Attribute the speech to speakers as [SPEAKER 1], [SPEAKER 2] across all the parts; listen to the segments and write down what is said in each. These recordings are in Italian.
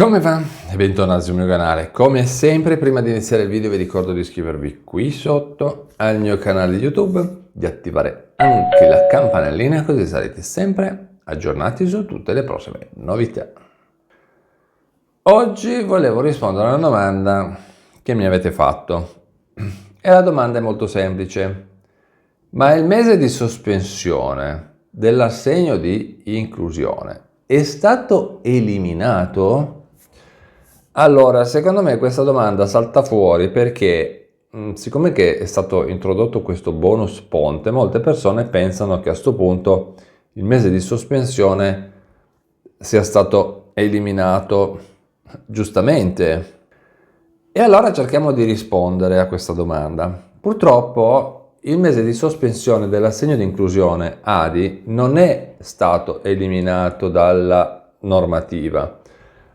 [SPEAKER 1] Come va? E bentornati sul mio canale. Come sempre, prima di iniziare il video vi ricordo di iscrivervi qui sotto al mio canale YouTube, di attivare anche la campanellina così sarete sempre aggiornati su tutte le prossime novità. Oggi volevo rispondere a una domanda che mi avete fatto e la domanda è molto semplice. Ma il mese di sospensione dell'assegno di inclusione è stato eliminato? Allora, secondo me questa domanda salta fuori perché, siccome che è stato introdotto questo bonus ponte, molte persone pensano che a questo punto il mese di sospensione sia stato eliminato, giustamente. E allora cerchiamo di rispondere a questa domanda. Purtroppo il mese di sospensione dell'assegno di inclusione ADI non è stato eliminato dalla normativa.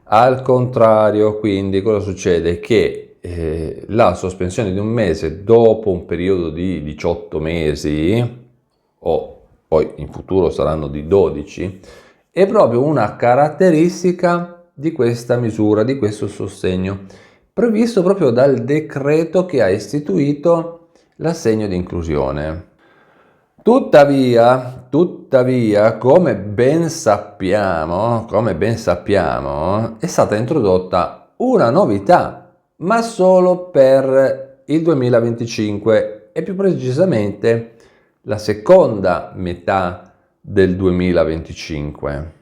[SPEAKER 1] Al contrario, quindi, cosa succede? Che la sospensione di un mese dopo un periodo di 18 mesi, o poi in futuro saranno di 12, è proprio una caratteristica di questa misura, di questo sostegno, previsto proprio dal decreto che ha istituito l'assegno di inclusione. Tuttavia, come ben sappiamo, è stata introdotta una novità, ma solo per il 2025 e più precisamente la seconda metà del 2025.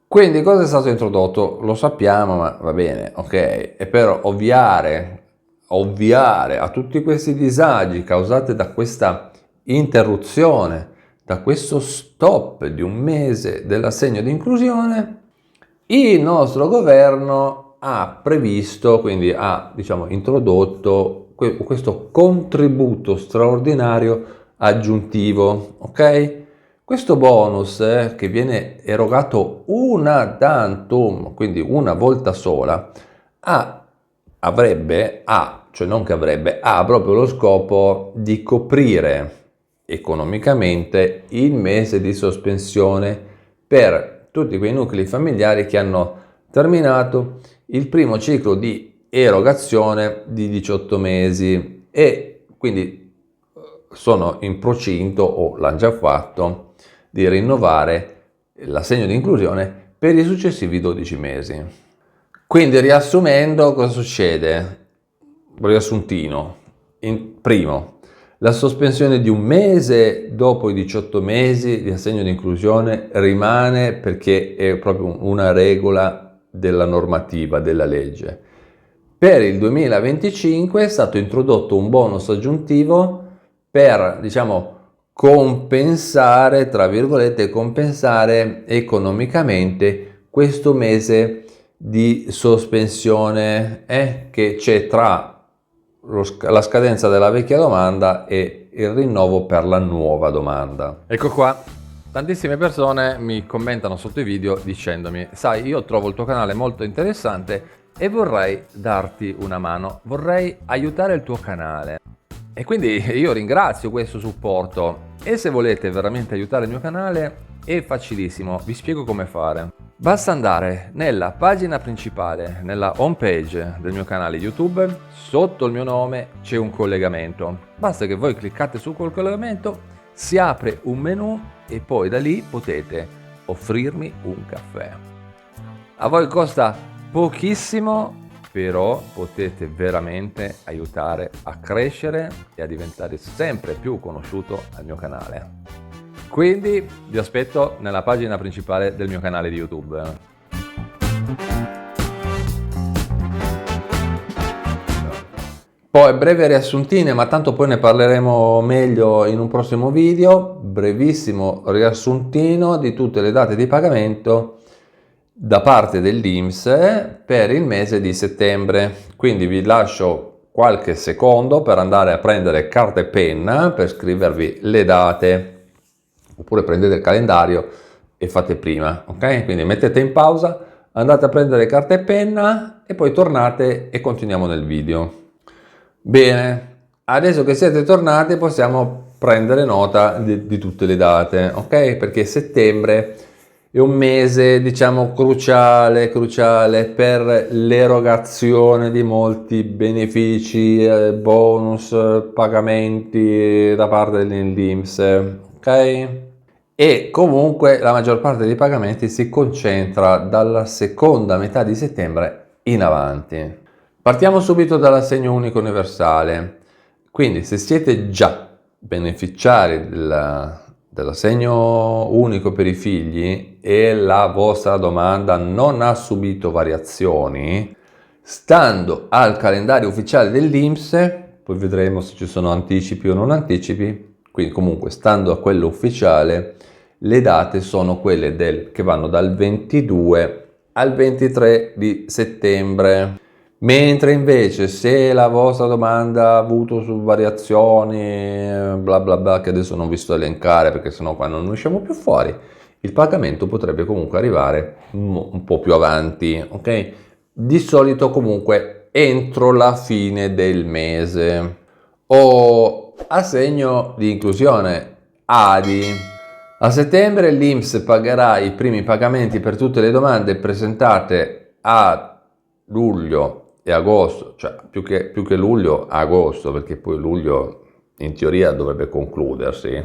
[SPEAKER 1] Quindi cosa è stato introdotto? Lo sappiamo, ma va bene, ok, e per ovviare a tutti questi disagi causati da questa interruzione, da questo stop di un mese dell'assegno di inclusione, il nostro governo ha previsto, quindi ha introdotto questo contributo straordinario aggiuntivo, ok? Questo bonus che viene erogato una tantum, quindi una volta sola, ha proprio lo scopo di coprire economicamente il mese di sospensione per tutti quei nuclei familiari che hanno terminato il primo ciclo di erogazione di 18 mesi e quindi sono in procinto o l'hanno già fatto di rinnovare l'assegno di inclusione per i successivi 12 mesi. Quindi riassumendo, cosa succede? Riassuntino. Primo, la sospensione di un mese dopo i 18 mesi di assegno di inclusione rimane perché è proprio una regola della normativa, della legge. Per il 2025 è stato introdotto un bonus aggiuntivo per, compensare, tra virgolette, compensare economicamente questo mese di sospensione che c'è tra la scadenza della vecchia domanda e il rinnovo per la nuova domanda. Ecco qua, tantissime persone mi commentano sotto i video dicendomi: sai, io trovo il tuo canale molto interessante e vorrei darti una mano, vorrei aiutare il tuo canale. E quindi io ringrazio questo supporto e se volete veramente aiutare il mio canale è facilissimo, vi spiego come fare. Basta andare nella pagina principale, nella home page del mio canale YouTube, sotto il mio nome c'è un collegamento. Basta che voi cliccate su quel collegamento, si apre un menu e poi da lì potete offrirmi un caffè. A voi costa pochissimo, però potete veramente aiutare a crescere e a diventare sempre più conosciuto al mio canale. Quindi vi aspetto nella pagina principale del mio canale di YouTube. Poi breve riassuntine, ma tanto poi ne parleremo meglio in un prossimo video. Brevissimo riassuntino di tutte le date di pagamento da parte dell'INPS per il mese di settembre. Quindi vi lascio qualche secondo per andare a prendere carta e penna per scrivervi le date, oppure prendete il calendario e fate prima, ok? Quindi mettete in pausa, andate a prendere carta e penna e poi tornate e continuiamo nel video. Bene, adesso che siete tornati possiamo prendere nota di tutte le date, ok? Perché settembre è un mese, diciamo, cruciale per l'erogazione di molti benefici, bonus, pagamenti da parte dell'INPS, ok? E comunque la maggior parte dei pagamenti si concentra dalla seconda metà di settembre in avanti. Partiamo subito dall'assegno unico universale. Quindi se siete già beneficiari dell'assegno unico per i figli e la vostra domanda non ha subito variazioni, stando al calendario ufficiale dell'INPS, poi vedremo se ci sono anticipi o non anticipi, quindi comunque stando a quello ufficiale, le date sono quelle che vanno dal 22 al 23 di settembre. Mentre invece se la vostra domanda ha avuto su variazioni, bla bla bla, che adesso non vi sto a elencare perché sennò qua non usciamo più fuori, il pagamento potrebbe comunque arrivare un po' più avanti, ok? Di solito comunque entro la fine del mese. O assegno di inclusione ADI. A settembre l'INPS pagherà i primi pagamenti per tutte le domande presentate a luglio e agosto, cioè più che luglio, agosto, perché poi luglio in teoria dovrebbe concludersi,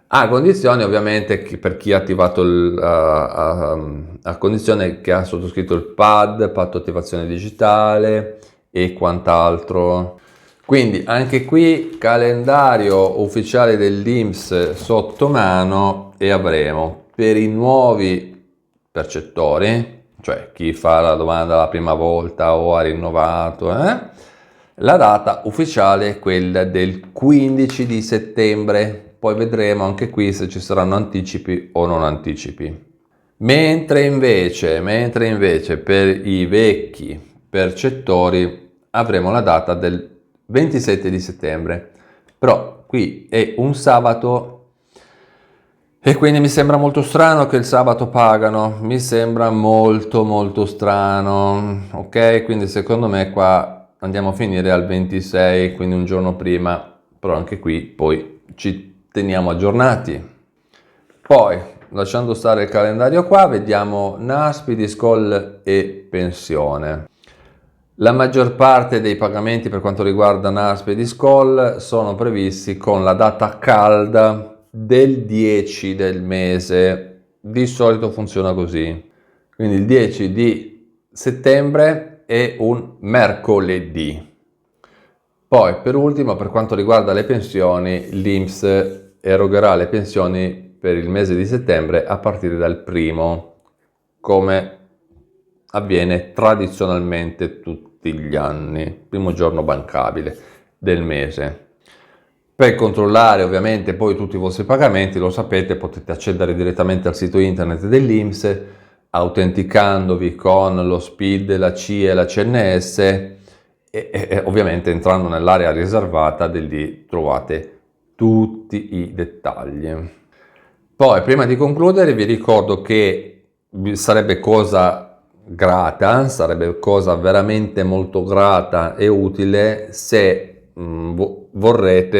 [SPEAKER 1] a condizione ovviamente che per chi ha attivato a condizione che ha sottoscritto il PAD, patto attivazione digitale e quant'altro. Quindi anche qui calendario ufficiale dell'INPS sotto mano e avremo per i nuovi percettori, cioè chi fa la domanda la prima volta o ha rinnovato, la data ufficiale è quella del 15 di settembre, poi vedremo anche qui se ci saranno anticipi o non anticipi. Mentre invece per i vecchi percettori avremo la data del 27 di settembre, però qui è un sabato e quindi mi sembra molto strano che il sabato pagano, mi sembra molto strano, ok? Quindi secondo me qua andiamo a finire al 26, quindi un giorno prima, però anche qui poi ci teniamo aggiornati. Poi, lasciando stare il calendario qua, vediamo NASPI, DISCOL e pensione. La maggior parte dei pagamenti per quanto riguarda NASPI e DISCOL sono previsti con la data calda del 10 del mese. Di solito funziona così. Quindi il 10 di settembre è un mercoledì. Poi, per ultimo, per quanto riguarda le pensioni, l'INPS erogherà le pensioni per il mese di settembre a partire dal 1°, come avviene tradizionalmente tutti gli anni, primo giorno bancabile del mese. Per controllare ovviamente poi tutti i vostri pagamenti, lo sapete, potete accedere direttamente al sito internet dell'INPS, autenticandovi con lo SPID, la CIE e la CNS e ovviamente entrando nell'area riservata, lì trovate tutti i dettagli. Poi, prima di concludere, vi ricordo che sarebbe cosa grata, sarebbe cosa veramente molto grata e utile se vogliate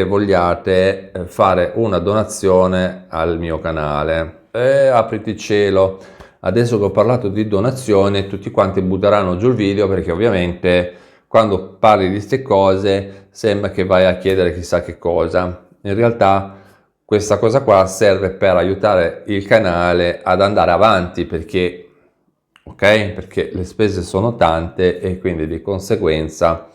[SPEAKER 1] fare una donazione al mio canale. Apriti cielo, adesso che ho parlato di donazione, tutti quanti butteranno giù il video perché ovviamente quando parli di queste cose sembra che vai a chiedere chissà che cosa. In realtà questa cosa qua serve per aiutare il canale ad andare avanti perché le spese sono tante e quindi di conseguenza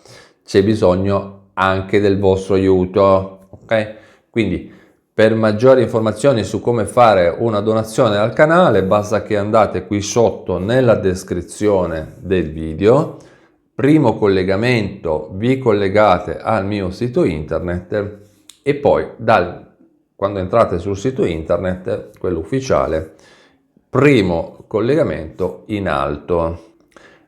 [SPEAKER 1] c'è bisogno anche del vostro aiuto, ok? Quindi per maggiori informazioni su come fare una donazione al canale basta che andate qui sotto nella descrizione del video, primo collegamento, vi collegate al mio sito internet e poi quando entrate sul sito internet, quello ufficiale, primo collegamento in alto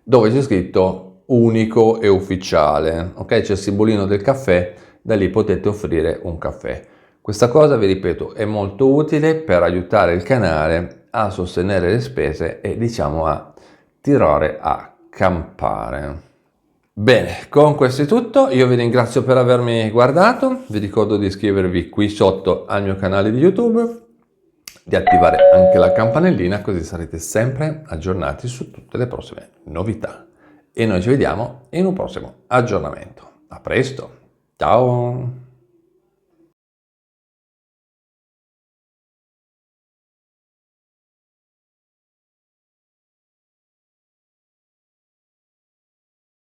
[SPEAKER 1] dove c'è scritto unico e ufficiale, ok? C'è il simbolino del caffè, da lì potete offrire un caffè. Questa cosa, vi ripeto, è molto utile per aiutare il canale a sostenere le spese e diciamo a tirare a campare. Bene, con questo è tutto, io vi ringrazio per avermi guardato, vi ricordo di iscrivervi qui sotto al mio canale di YouTube, di attivare anche la campanellina, così sarete sempre aggiornati su tutte le prossime novità. E noi ci vediamo in un prossimo aggiornamento. A presto, ciao!